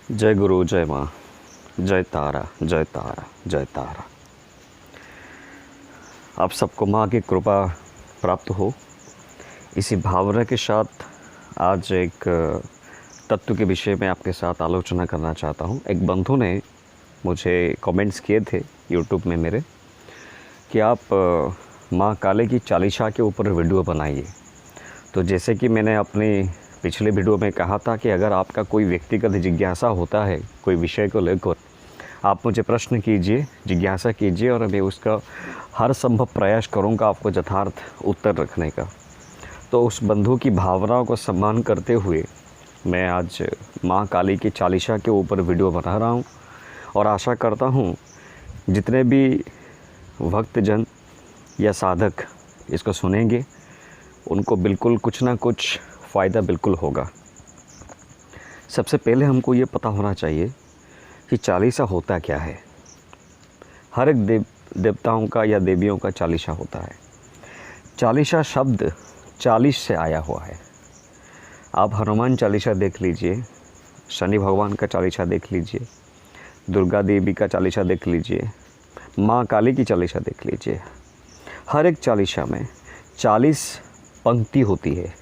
जय गुरु, जय माँ, जय तारा, जय तारा, जय तारा। आप सबको माँ की कृपा प्राप्त हो। इसी भावना के साथ आज एक तत्व के विषय में आपके साथ आलोचना करना चाहता हूँ। एक बंधु ने मुझे कमेंट्स किए थे यूट्यूब में मेरे कि आप माँ काली की चालीसा के ऊपर वीडियो बनाइए। तो जैसे कि मैंने अपनी पिछले वीडियो में कहा था कि अगर आपका कोई व्यक्तिगत जिज्ञासा होता है कोई विषय को लेकर, आप मुझे प्रश्न कीजिए, जिज्ञासा कीजिए और मैं उसका हर संभव प्रयास करूंगा आपको यथार्थ उत्तर रखने का। तो उस बंधु की भावनाओं को सम्मान करते हुए मैं आज माँ काली की चालीसा के ऊपर वीडियो बना रहा हूँ और आशा करता हूँ जितने भी भक्तजन या साधक इसको सुनेंगे उनको बिल्कुल कुछ ना कुछ फ़ायदा बिल्कुल होगा। सबसे पहले हमको ये पता होना चाहिए कि चालीसा होता क्या है। हर एक देवताओं का या देवियों का चालीसा होता है। चालीसा शब्द 40 से आया हुआ है। आप हनुमान चालीसा देख लीजिए, शनि भगवान का चालीसा देख लीजिए, दुर्गा देवी का चालीसा देख लीजिए, माँ काली की चालीसा देख लीजिए। हर एक चालीसा में 40 पंक्ति होती है,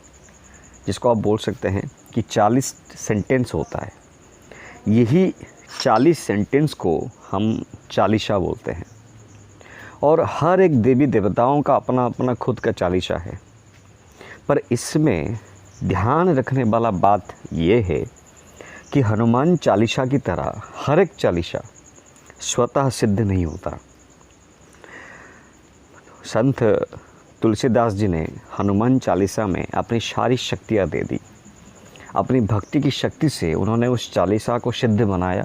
जिसको आप बोल सकते हैं कि 40 सेंटेंस होता है। यही 40 सेंटेंस को हम चालीसा बोलते हैं। और हर एक देवी देवताओं का अपना अपना खुद का चालीसा है। पर इसमें ध्यान रखने वाला बात ये है कि हनुमान चालीसा की तरह हर एक चालीसा स्वतः सिद्ध नहीं होता। संत तुलसीदास जी ने हनुमान चालीसा में अपनी सारी शक्तियाँ दे दी। अपनी भक्ति की शक्ति से उन्होंने उस चालीसा को सिद्ध बनाया।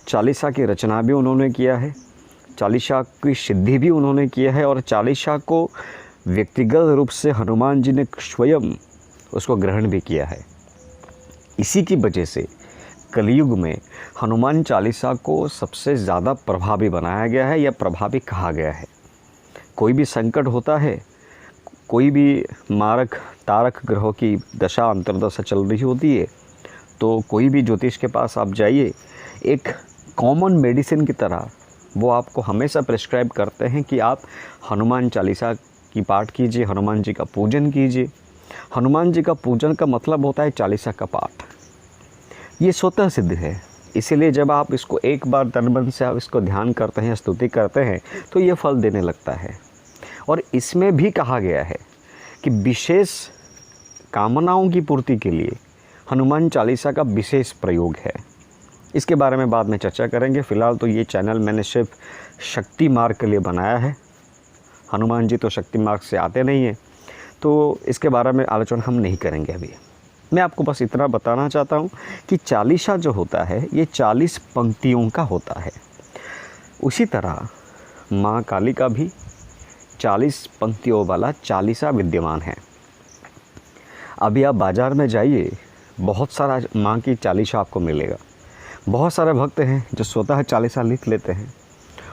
चालीसा की रचना भी उन्होंने किया है, चालीसा की सिद्धि भी उन्होंने किया है और चालीसा को व्यक्तिगत रूप से हनुमान जी ने स्वयं उसको ग्रहण भी किया है। इसी की वजह से कलयुग में हनुमान चालीसा को सबसे ज़्यादा प्रभावी बनाया गया है या प्रभावी कहा गया है। कोई भी संकट होता है, कोई भी मारक तारक ग्रहों की दशा अंतर्दशा चल रही होती है, तो कोई भी ज्योतिष के पास आप जाइए, एक कॉमन मेडिसिन की तरह वो आपको हमेशा प्रिस्क्राइब करते हैं कि आप हनुमान चालीसा की पाठ कीजिए, हनुमान जी का पूजन कीजिए। हनुमान जी का पूजन का मतलब होता है चालीसा का पाठ। ये स्वतः सिद्ध है। इसीलिए जब आप इसको एक बार तन मन से आप इसको ध्यान करते हैं, स्तुति करते हैं, तो ये फल देने लगता है। और इसमें भी कहा गया है कि विशेष कामनाओं की पूर्ति के लिए हनुमान चालीसा का विशेष प्रयोग है। इसके बारे में बाद में चर्चा करेंगे। फ़िलहाल तो ये चैनल मैंने सिर्फ शक्ति मार्ग के लिए बनाया है। हनुमान जी तो शक्ति मार्ग से आते नहीं हैं, तो इसके बारे में आलोचना हम नहीं करेंगे अभी। मैं आपको बस इतना बताना चाहता हूँ कि चालीसा जो होता है ये 40 पंक्तियों का होता है। उसी तरह माँ काली का भी 40 पंक्तियों वाला चालीसा विद्यमान है। अभी आप बाज़ार में जाइए, बहुत सारा माँ की चालीसा आपको मिलेगा। बहुत सारे भक्त हैं जो स्वतः चालीसा लिख लेते हैं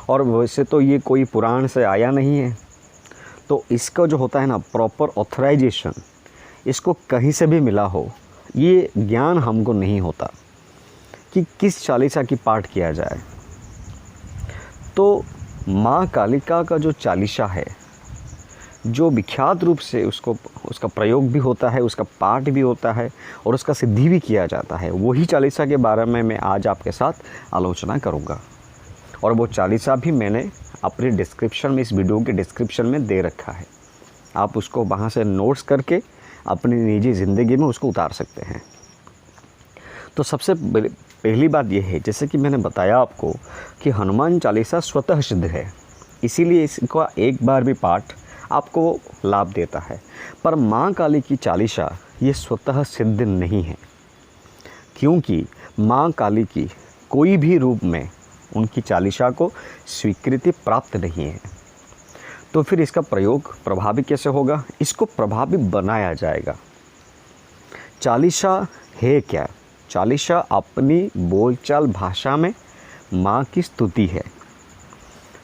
और वैसे तो ये कोई पुराण से आया नहीं है, तो इसका जो होता है ना प्रॉपर ऑथराइजेशन, इसको कहीं से भी मिला हो, ये ज्ञान हमको नहीं होता कि किस चालीसा की पाठ किया जाए। तो माँ कालिका का जो चालीसा है, जो विख्यात रूप से उसका प्रयोग भी होता है, उसका पाठ भी होता है और उसका सिद्धि भी किया जाता है, वही चालीसा के बारे में मैं आज आपके साथ आलोचना करूँगा। और वो चालीसा भी मैंने अपने डिस्क्रिप्शन में, इस वीडियो के डिस्क्रिप्शन में दे रखा है। आप उसको वहाँ से नोट्स करके अपनी निजी ज़िंदगी में उसको उतार सकते हैं। तो सबसे पहली बात यह है, जैसे कि मैंने बताया आपको कि हनुमान चालीसा स्वतः सिद्ध है, इसीलिए इसका एक बार भी पाठ आपको लाभ देता है। पर माँ काली की चालीसा ये स्वतः सिद्ध नहीं है, क्योंकि माँ काली की कोई भी रूप में उनकी चालीसा को स्वीकृति प्राप्त नहीं है। तो फिर इसका प्रयोग प्रभावी कैसे होगा? इसको प्रभावी बनाया जाएगा। चालीसा है क्या? चालीसा अपनी बोलचाल भाषा में माँ की स्तुति है।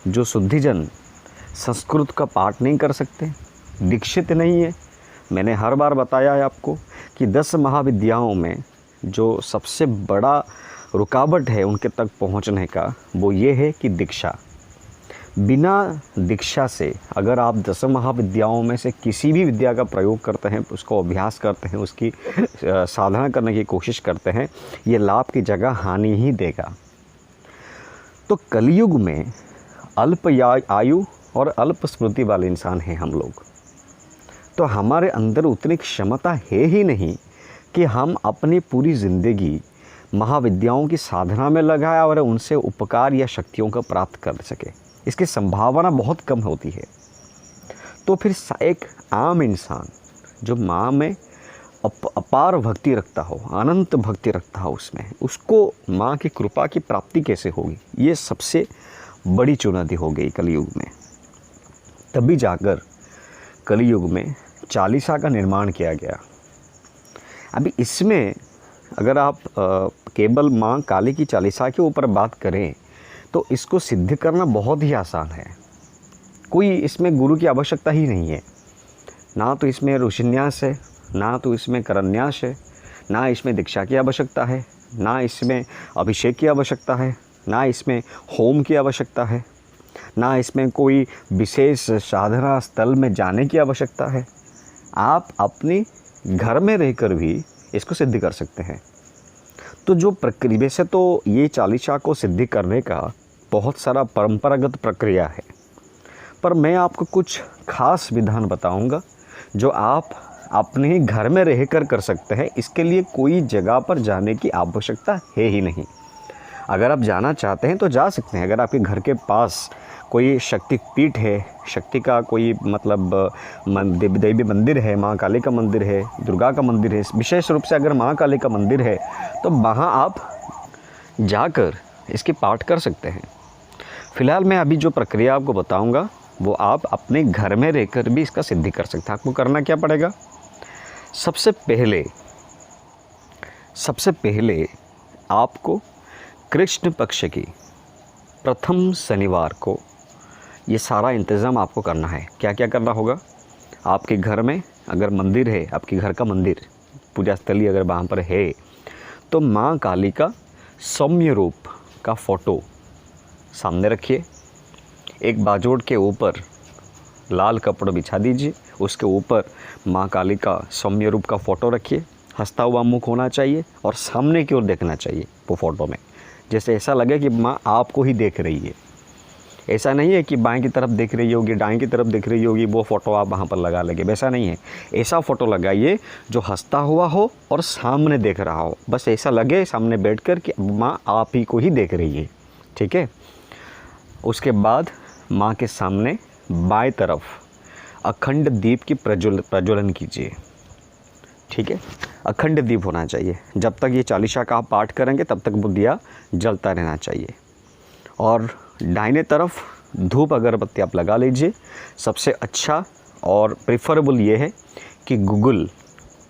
जो शुद्धिजन संस्कृत का पाठ नहीं कर सकते, दीक्षित नहीं है, मैंने हर बार बताया है आपको कि 10 महाविद्याओं में जो सबसे बड़ा रुकावट है उनके तक पहुंचने का, वो ये है कि दीक्षा। बिना दीक्षा से अगर आप 10 महाविद्याओं में से किसी भी विद्या का प्रयोग करते हैं, उसको अभ्यास करते हैं, उसकी साधना करने की कोशिश करते हैं, ये लाभ की जगह हानि ही देगा। तो कलयुग में अल्प आयु और अल्प स्मृति वाले इंसान हैं हम लोग। तो हमारे अंदर उतनी क्षमता है ही नहीं कि हम अपनी पूरी ज़िंदगी महाविद्याओं की साधना में लगाएं और उनसे उपकार या शक्तियों को प्राप्त कर सके। इसकी संभावना बहुत कम होती है। तो फिर एक आम इंसान जो माँ में अपार भक्ति रखता हो, अनंत भक्ति रखता हो, उसमें उसको माँ की कृपा की प्राप्ति कैसे होगी? ये सबसे बड़ी चुनौती हो गई कलयुग में। तभी जाकर कलयुग में चालीसा का निर्माण किया गया। अभी इसमें अगर आप केवल माँ काली की चालीसा के ऊपर बात करें तो इसको सिद्ध करना बहुत ही आसान है। कोई इसमें गुरु की आवश्यकता ही नहीं है। ना तो इसमें ऋषिन्यास है, ना तो इसमें करन्यास है, ना इसमें दीक्षा की आवश्यकता है, ना इसमें अभिषेक की आवश्यकता है, ना इसमें होम की आवश्यकता है, ना इसमें कोई विशेष साधना स्थल में जाने की आवश्यकता है। आप अपने घर में रहकर भी इसको सिद्ध कर सकते हैं। तो जो प्रक्रिया से तो ये चालीसा को सिद्ध करने का बहुत सारा परंपरागत प्रक्रिया है, पर मैं आपको कुछ खास विधान बताऊंगा जो आप अपने घर में रहकर कर सकते हैं। इसके लिए कोई जगह पर जाने की आवश्यकता है ही नहीं। अगर आप जाना चाहते हैं तो जा सकते हैं। अगर आपके घर के पास कोई शक्ति पीठ है, शक्ति का कोई मतलब देवी मंदिर है, माँ काली का मंदिर है, दुर्गा का मंदिर है, विशेष रूप से अगर माँ काली का मंदिर है तो वहाँ आप जाकर इसकी पाठ कर सकते हैं। फ़िलहाल मैं अभी जो प्रक्रिया आपको बताऊंगा वो आप अपने घर में रहकर भी इसका सिद्धि कर सकते हैं। आपको करना क्या पड़ेगा? सबसे पहले आपको कृष्ण पक्ष की प्रथम शनिवार को ये सारा इंतज़ाम आपको करना है। क्या क्या करना होगा? आपके घर में अगर मंदिर है, आपके घर का मंदिर, पूजा स्थली अगर वहाँ पर है, तो माँ काली का सौम्य रूप का फ़ोटो सामने रखिए। एक बाजोड़ के ऊपर लाल कपड़ा बिछा दीजिए, उसके ऊपर माँ काली का सौम्य रूप का फ़ोटो रखिए। हंसता हुआ मुख होना चाहिए और सामने की ओर देखना चाहिए वो फ़ोटो में, जैसे ऐसा लगे कि माँ आपको ही देख रही है। ऐसा नहीं है कि बाएं की तरफ देख रही होगी, दाएं की तरफ देख रही होगी, वो फ़ोटो आप वहाँ पर लगा लेंगे, वैसा नहीं है। ऐसा फ़ोटो लगाइए जो हंसता हुआ हो और सामने देख रहा हो। बस ऐसा लगे सामने बैठकर कि माँ आप ही को ही देख रही है। ठीक है। उसके बाद माँ के सामने बाएं तरफ अखंड दीप की प्रज्वलन कीजिए। ठीक है। अखंड दीप होना चाहिए। जब तक ये चालीसा का आप पाठ करेंगे तब तक वो दिया जलता रहना चाहिए। और दाहिने तरफ धूप अगरबत्ती आप लगा लीजिए। सबसे अच्छा और प्रेफरेबल ये है कि गुगल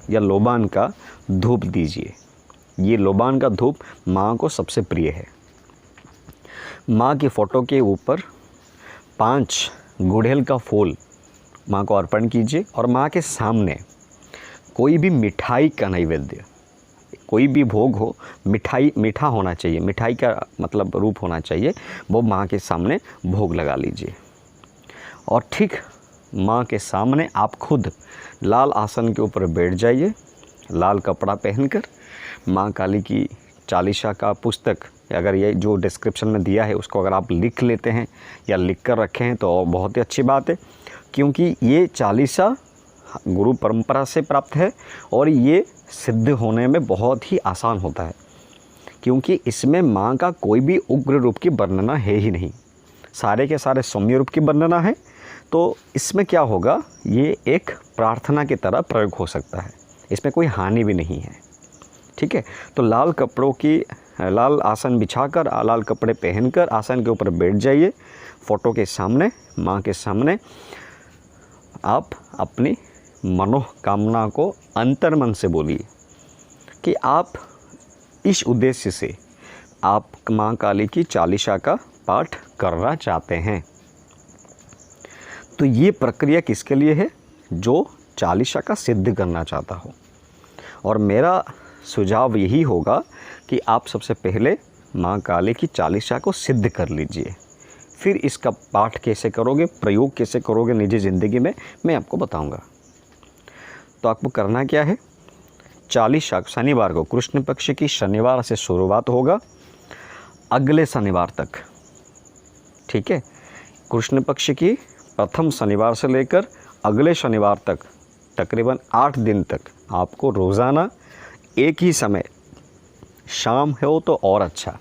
या लोबान का धूप दीजिए। ये लोबान का धूप माँ को सबसे प्रिय है। माँ की फ़ोटो के ऊपर 5 गुड़हल का फूल माँ को अर्पण कीजिए और माँ के सामने कोई भी मिठाई का नैवेद्य, कोई भी भोग हो, मिठाई मीठा होना चाहिए, मिठाई का मतलब रूप होना चाहिए, वो माँ के सामने भोग लगा लीजिए। और ठीक माँ के सामने आप खुद लाल आसन के ऊपर बैठ जाइए, लाल कपड़ा पहनकर। माँ काली की चालीसा का पुस्तक अगर ये जो डिस्क्रिप्शन में दिया है उसको अगर आप लिख लेते हैं या लिख कर रखे हैं तो बहुत ही अच्छी बात है, क्योंकि ये चालीसा गुरु परंपरा से प्राप्त है और ये सिद्ध होने में बहुत ही आसान होता है, क्योंकि इसमें माँ का कोई भी उग्र रूप की वर्णना है ही नहीं, सारे के सारे सौम्य रूप की वर्णना है। तो इसमें क्या होगा, ये एक प्रार्थना की तरह प्रयोग हो सकता है, इसमें कोई हानि भी नहीं है। ठीक है। तो लाल कपड़ों की लाल आसन बिछाकर, लाल कपड़े पहनकर आसन के ऊपर बैठ जाइए। फ़ोटो के सामने, माँ के सामने आप अपनी मनोकामना को अंतर्मन से बोलिए कि आप इस उद्देश्य से आप माँ काली की चालीसा का पाठ करना चाहते हैं। तो ये प्रक्रिया किसके लिए है? जो चालीसा का सिद्ध करना चाहता हो। और मेरा सुझाव यही होगा कि आप सबसे पहले माँ काली की चालीसा को सिद्ध कर लीजिए, फिर इसका पाठ कैसे करोगे, प्रयोग कैसे करोगे निजी ज़िंदगी में, मैं आपको बताऊंगा। तो आपको करना क्या है, चालीसा शनिवार को, कृष्ण पक्ष की शनिवार से शुरुआत होगा अगले शनिवार तक, ठीक है। कृष्ण पक्ष की प्रथम शनिवार से लेकर अगले शनिवार तक तकरीबन 8 दिन तक आपको रोज़ाना एक ही समय, शाम हो तो और अच्छा,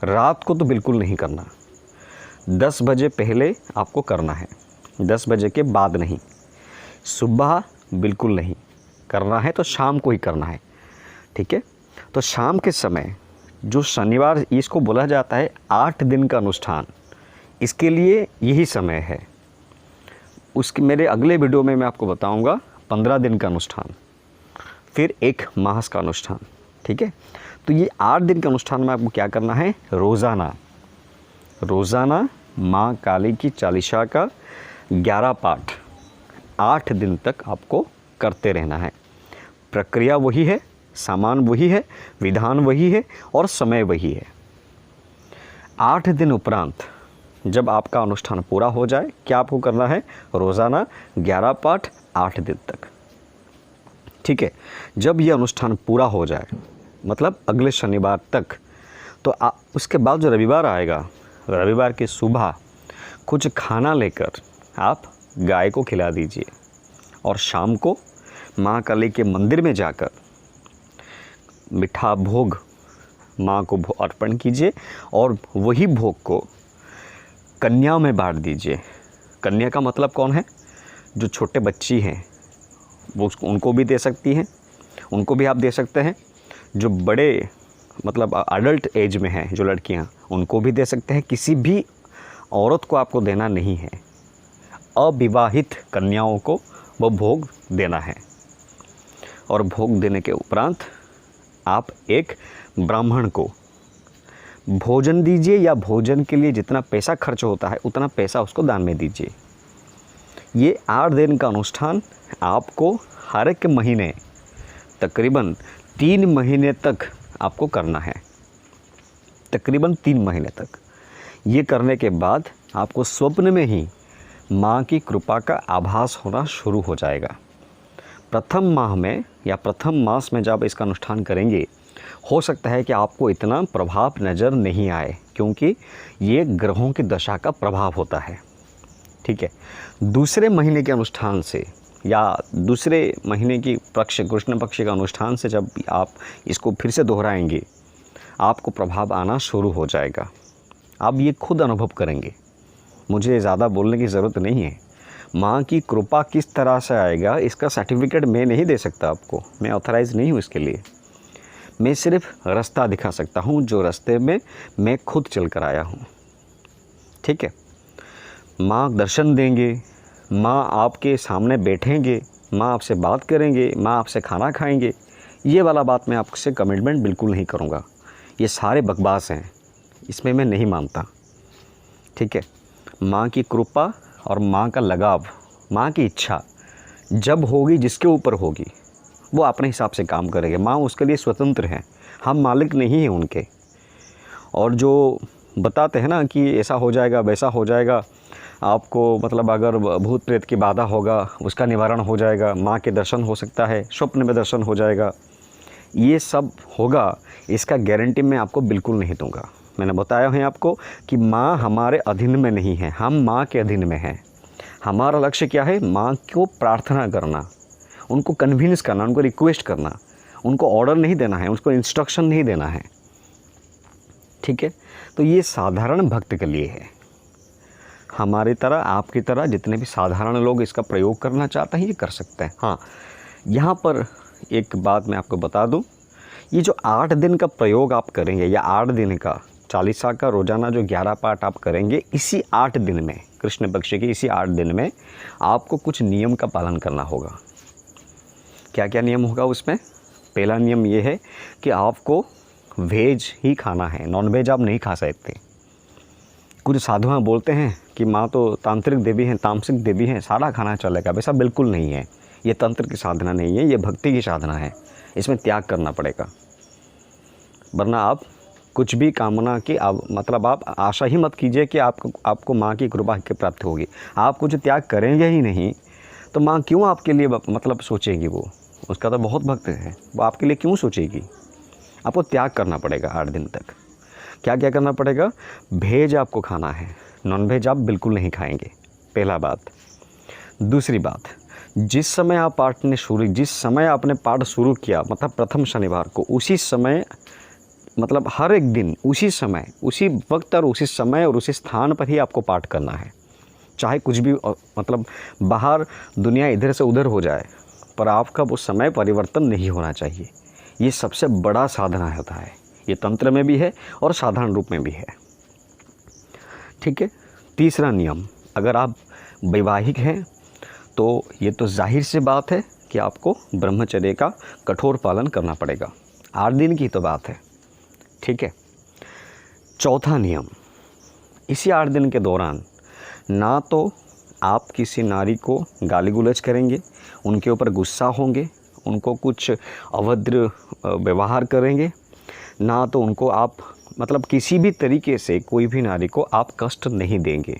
रात को तो बिल्कुल नहीं करना। 10 बजे पहले आपको करना है, 10 बजे के बाद नहीं। सुबह बिल्कुल नहीं करना है, तो शाम को ही करना है, ठीक है। तो शाम के समय जो शनिवार, इसको बोला जाता है 8 दिन का अनुष्ठान, इसके लिए यही समय है। उसके मेरे अगले वीडियो में मैं आपको बताऊंगा 15 दिन का अनुष्ठान, फिर 1 मास का अनुष्ठान, ठीक है। तो ये 8 दिन के अनुष्ठान में आपको क्या करना है, रोज़ाना माँ काली की चालीसा का 11 पाठ 8 दिन तक आपको करते रहना है। प्रक्रिया वही है, सामान वही है, विधान वही है और समय वही है। 8 दिन उपरांत जब आपका अनुष्ठान पूरा हो जाए, क्या आपको करना है, रोज़ाना 11 पाठ 8 दिन तक, ठीक है। जब ये अनुष्ठान पूरा हो जाए, मतलब अगले शनिवार तक, तो उसके बाद जो रविवार आएगा, रविवार की सुबह कुछ खाना लेकर आप गाय को खिला दीजिए और शाम को माँ काली के मंदिर में जाकर मीठा भोग माँ को अर्पण कीजिए और वही भोग को कन्या में बांट दीजिए। कन्या का मतलब कौन है, जो छोटे बच्ची हैं वो उनको भी दे सकती हैं, उनको भी आप दे सकते हैं। जो बड़े मतलब अडल्ट एज में हैं जो लड़कियां, उनको भी दे सकते हैं। किसी भी औरत को आपको देना नहीं है, अविवाहित कन्याओं को वो भोग देना है। और भोग देने के उपरांत आप एक ब्राह्मण को भोजन दीजिए, या भोजन के लिए जितना पैसा खर्च होता है उतना पैसा उसको दान में दीजिए। ये 8 दिन का अनुष्ठान आपको हर एक महीने तकरीबन 3 महीने तक आपको करना है, तकरीबन 3 महीने तक। ये करने के बाद आपको स्वप्न में ही माँ की कृपा का आभास होना शुरू हो जाएगा। प्रथम माह में या प्रथम मास में जब इसका अनुष्ठान करेंगे, हो सकता है कि आपको इतना प्रभाव नज़र नहीं आए, क्योंकि ये ग्रहों की दशा का प्रभाव होता है, ठीक है। दूसरे महीने के अनुष्ठान से या दूसरे महीने की कृष्ण पक्ष का अनुष्ठान से जब आप इसको फिर से दोहराएंगे, आपको प्रभाव आना शुरू हो जाएगा। आप ये खुद अनुभव करेंगे, मुझे ज़्यादा बोलने की ज़रूरत नहीं है। माँ की कृपा किस तरह से आएगा, इसका सर्टिफिकेट मैं नहीं दे सकता आपको, मैं ऑथराइज़ नहीं हूँ इसके लिए। मैं सिर्फ रास्ता दिखा सकता हूँ, जो रास्ते में मैं खुद चल कर आया हूँ, ठीक है। माँ दर्शन देंगे, माँ आपके सामने बैठेंगे, माँ आपसे बात करेंगे, माँ आपसे खाना खाएंगे, ये वाला बात मैं आपसे कमिटमेंट बिल्कुल नहीं करूँगा। ये सारे बकवास हैं, इसमें मैं नहीं मानता, ठीक है। माँ की कृपा और माँ का लगाव, माँ की इच्छा जब होगी, जिसके ऊपर होगी, वो अपने हिसाब से काम करेंगे। माँ उसके लिए स्वतंत्र हैं, हम मालिक नहीं हैं उनके। और जो बताते हैं ना कि ऐसा हो जाएगा, वैसा हो जाएगा, आपको मतलब अगर भूत प्रेत की बाधा होगा उसका निवारण हो जाएगा, माँ के दर्शन हो सकता है, स्वप्न में दर्शन हो जाएगा, ये सब होगा, इसका गारंटी मैं आपको बिल्कुल नहीं दूंगा। मैंने बताया है आपको कि माँ हमारे अधीन में नहीं है, हम माँ के अधीन में हैं। हमारा लक्ष्य क्या है, माँ को प्रार्थना करना, उनको कन्विंस करना, उनको रिक्वेस्ट करना, उनको ऑर्डर नहीं देना है, उसको इंस्ट्रक्शन नहीं देना है, ठीक है। तो ये साधारण भक्त के लिए है। हमारी तरह, आपकी तरह जितने भी साधारण लोग इसका प्रयोग करना चाहते हैं, ये कर सकते हैं। हाँ, यहाँ पर एक बात मैं आपको बता दूँ, ये जो 8 दिन का प्रयोग आप करेंगे, या 8 दिन का चालीसा का रोज़ाना जो 11 पाठ आप करेंगे, इसी 8 दिन में, कृष्ण पक्ष के इसी 8 दिन में आपको कुछ नियम का पालन करना होगा। क्या क्या नियम होगा उसमें? पहला नियम ये है कि आपको वेज ही खाना है, नॉन वेज आप नहीं खा सकते। कुछ साधुआँ बोलते हैं कि माँ तो तांत्रिक देवी हैं, तामसिक देवी हैं, सारा खाना चलेगा, वैसा बिल्कुल नहीं है। ये तंत्र की साधना नहीं है, ये भक्ति की साधना है। इसमें त्याग करना पड़ेगा, वरना आप कुछ भी कामना की आप आशा ही मत कीजिए कि आपको माँ की कृपा की प्राप्ति होगी। आप कुछ त्याग करेंगे ही नहीं तो माँ क्यों आपके लिए सोचेगी? वो उसका तो बहुत भक्त है, वो आपके लिए क्यों सोचेगी? आपको त्याग करना पड़ेगा 8 दिन तक। क्या क्या करना पड़ेगा? वेज आपको खाना है, नॉन वेज आप बिल्कुल नहीं खाएंगे, पहला बात। दूसरी बात, जिस समय आपने पाठ शुरू किया मतलब प्रथम शनिवार को, उसी समय मतलब हर एक दिन उसी समय, उसी वक्त और उसी समय और उसी स्थान पर ही आपको पाठ करना है। चाहे कुछ भी मतलब बाहर दुनिया इधर से उधर हो जाए, पर आपका वो समय परिवर्तन नहीं होना चाहिए। ये सबसे बड़ा साधना होता है, ये तंत्र में भी है और साधारण रूप में भी है। ठीक है। तीसरा नियम, अगर आप वैवाहिक हैं तो ये तो जाहिर सी बात है कि आपको ब्रह्मचर्य का कठोर पालन करना पड़ेगा। 8 दिन की तो बात है। ठीक है। चौथा नियम, इसी 8 दिन के दौरान ना तो आप किसी नारी को गाली गुलज करेंगे, उनके ऊपर गुस्सा होंगे, उनको कुछ अभद्र व्यवहार करेंगे, ना तो उनको आप मतलब किसी भी तरीके से कोई भी नारी को आप कष्ट नहीं देंगे।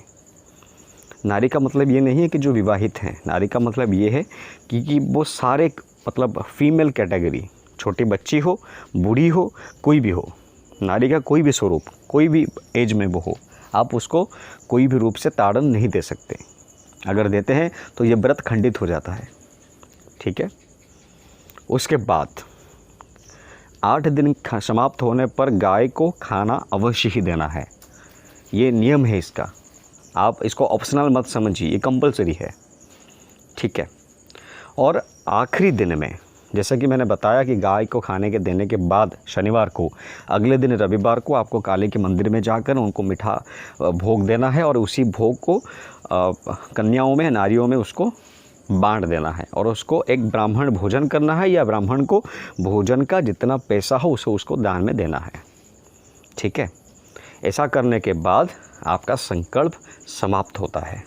नारी का मतलब ये नहीं है कि जो विवाहित हैं, नारी का मतलब ये है कि वो सारे मतलब फीमेल कैटेगरी, छोटी बच्ची हो, बूढ़ी हो, कोई भी हो, नारी का कोई भी स्वरूप, कोई भी एज में वो हो, आप उसको कोई भी रूप से ताड़न नहीं दे सकते। अगर देते हैं तो ये व्रत खंडित हो जाता है। ठीक है। उसके बाद 8 दिन समाप्त होने पर गाय को खाना अवश्य ही देना है, ये नियम है इसका। आप इसको ऑप्शनल मत समझिए, ये कंपलसरी है। ठीक है। और आखिरी दिन में, जैसा कि मैंने बताया कि गाय को खाने के देने के बाद शनिवार को, अगले दिन रविवार को आपको काली के मंदिर में जाकर उनको मीठा भोग देना है और उसी भोग को कन्याओं में, नारियों में उसको बांट देना है और उसको एक ब्राह्मण भोजन करना है, या ब्राह्मण को भोजन का जितना पैसा हो उसे उसको दान में देना है। ठीक है। ऐसा करने के बाद आपका संकल्प समाप्त होता है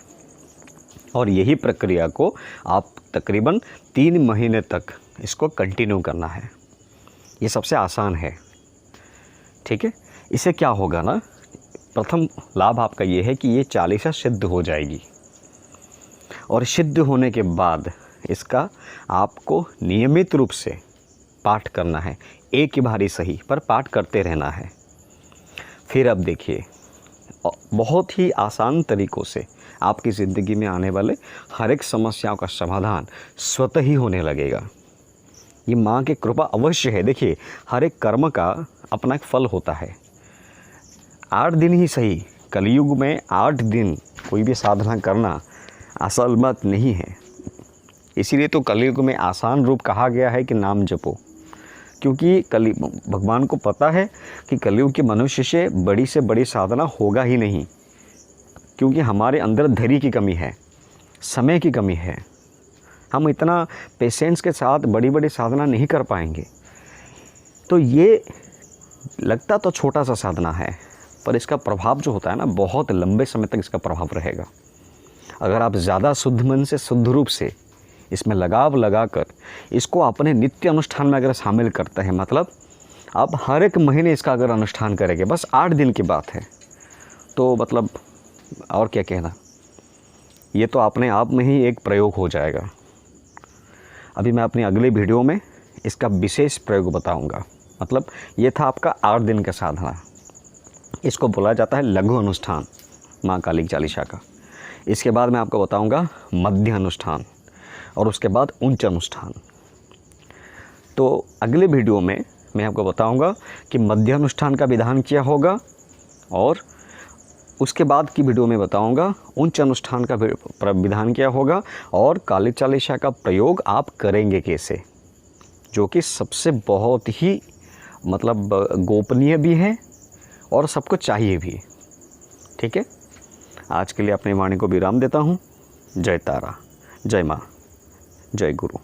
और यही प्रक्रिया को आप तकरीबन 3 महीने तक इसको कंटिन्यू करना है। ये सबसे आसान है। ठीक है। इससे क्या होगा ना, प्रथम लाभ आपका ये है कि ये 40 सिद्ध हो जाएगी और सिद्ध होने के बाद इसका आपको नियमित रूप से पाठ करना है। एक ही बारी सही, पर पाठ करते रहना है। फिर अब देखिए, बहुत ही आसान तरीक़ों से आपकी ज़िंदगी में आने वाले हर एक समस्याओं का समाधान स्वतः ही होने लगेगा। ये माँ की कृपा अवश्य है। देखिए, हर एक कर्म का अपना एक फल होता है। 8 दिन ही सही, कलयुग में 8 दिन कोई भी साधना करना आसान बात नहीं है। इसीलिए तो कलयुग में आसान रूप कहा गया है कि नाम जपो, क्योंकि भगवान को पता है कि कलयुग के मनुष्य से बड़ी साधना होगा ही नहीं, क्योंकि हमारे अंदर धैर्य की कमी है, समय की कमी है। हम इतना पेशेंस के साथ बड़ी बड़ी साधना नहीं कर पाएंगे। तो ये लगता तो छोटा सा साधना है, पर इसका प्रभाव जो होता है ना, बहुत लंबे समय तक इसका प्रभाव रहेगा। अगर आप ज़्यादा शुद्ध मन से, शुद्ध रूप से इसमें लगाव लगाकर इसको अपने नित्य अनुष्ठान में अगर शामिल करते हैं, मतलब आप हर एक महीने इसका अगर अनुष्ठान करेंगे, बस 8 दिन की बात है, तो मतलब और क्या कहना, ये तो अपने आप में ही एक प्रयोग हो जाएगा। अभी मैं अपनी अगले वीडियो में इसका विशेष प्रयोग बताऊंगा। मतलब ये था आपका 8 दिन का साधना। इसको बोला जाता है लघु अनुष्ठान माँ काली की चालीसा का। इसके बाद मैं आपको बताऊंगा मध्य अनुष्ठान और उसके बाद उच्च अनुष्ठान। तो अगले वीडियो में मैं आपको बताऊंगा कि मध्य अनुष्ठान का विधान क्या होगा, और उसके बाद की वीडियो में बताऊंगा उच्च अनुष्ठान का विधान क्या होगा, और काली चालीसा का प्रयोग आप करेंगे कैसे, जो कि सबसे बहुत ही मतलब गोपनीय भी है और सबको चाहिए भी। ठीक है। आज के लिए अपनी वाणी को विराम देता हूँ। जय तारा, जय माँ, जय गुरु।